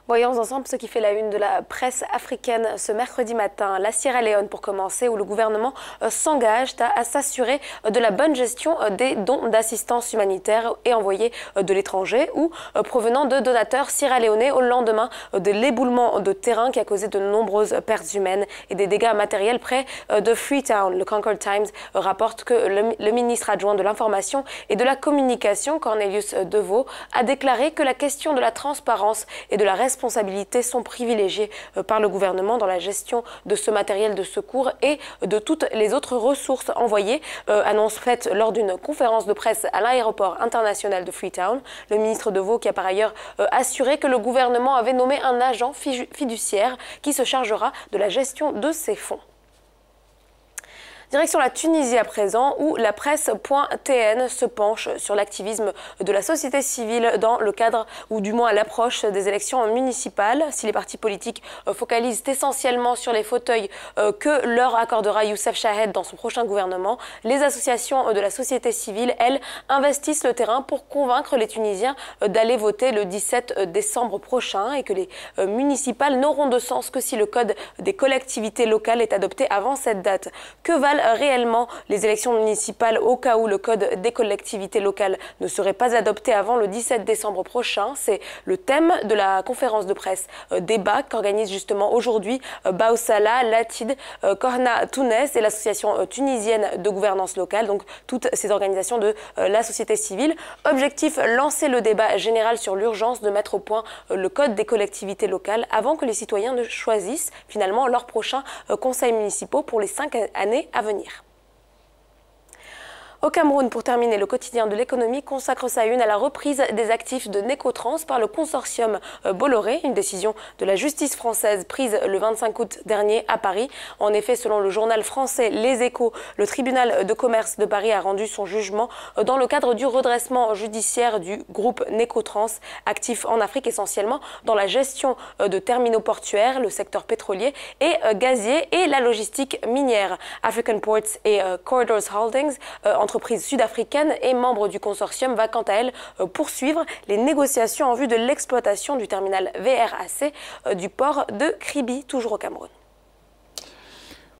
Voyons ensemble ce qui fait la une de la presse africaine ce mercredi matin. La Sierra Leone, pour commencer, où le gouvernement s'engage à s'assurer de la bonne gestion des dons d'assistance humanitaire et envoyés de l'étranger ou provenant de donateurs sierra-léonais au lendemain de l'éboulement de terrain qui a causé de nombreuses pertes humaines et des dégâts matériels près de Freetown. Le Concord Times rapporte que le ministre adjoint de l'Information et de la Communication, Cornelius Deveau, a déclaré que la question de la transparence et de la responsabilité sont privilégiées par le gouvernement dans la gestion de ce matériel de secours et de toutes les autres ressources envoyées. Annonce faite lors d'une conférence de presse à l'aéroport international de Freetown. Le ministre Deveau qui a par ailleurs assuré que le gouvernement avait nommé un agent fiduciaire qui se chargera de la gestion de ces fonds. Direction la Tunisie à présent, où la presse.tn se penche sur l'activisme de la société civile dans le cadre, ou du moins à l'approche des élections municipales. Si les partis politiques focalisent essentiellement sur les fauteuils que leur accordera Youssef Chahed dans son prochain gouvernement, les associations de la société civile, elles, investissent le terrain pour convaincre les Tunisiens d'aller voter le 17 décembre prochain et que les municipales n'auront de sens que si le code des collectivités locales est adopté avant cette date. Que valent réellement les élections municipales au cas où le code des collectivités locales ne serait pas adopté avant le 17 décembre prochain? C'est le thème de la conférence de presse débat qu'organise justement aujourd'hui Baoussala, Latid, Corna Tounes et l'association tunisienne de gouvernance locale, donc toutes ces organisations de la société civile. Objectif, lancer le débat général sur l'urgence de mettre au point le code des collectivités locales avant que les citoyens ne choisissent finalement leurs prochains conseils municipaux pour les 5 années à venir. Au Cameroun, pour terminer, le quotidien de l'économie consacre sa une à la reprise des actifs de Necotrans par le consortium Bolloré, une décision de la justice française prise le 25 août dernier à Paris. En effet, selon le journal français Les Échos, le tribunal de commerce de Paris a rendu son jugement dans le cadre du redressement judiciaire du groupe Necotrans, actif en Afrique essentiellement dans la gestion de terminaux portuaires, le secteur pétrolier et gazier et la logistique minière. African Ports et Corridors Holdings, entreprise sud-africaine et membre du consortium, va quant à elle poursuivre les négociations en vue de l'exploitation du terminal VRAC du port de Kribi, toujours au Cameroun.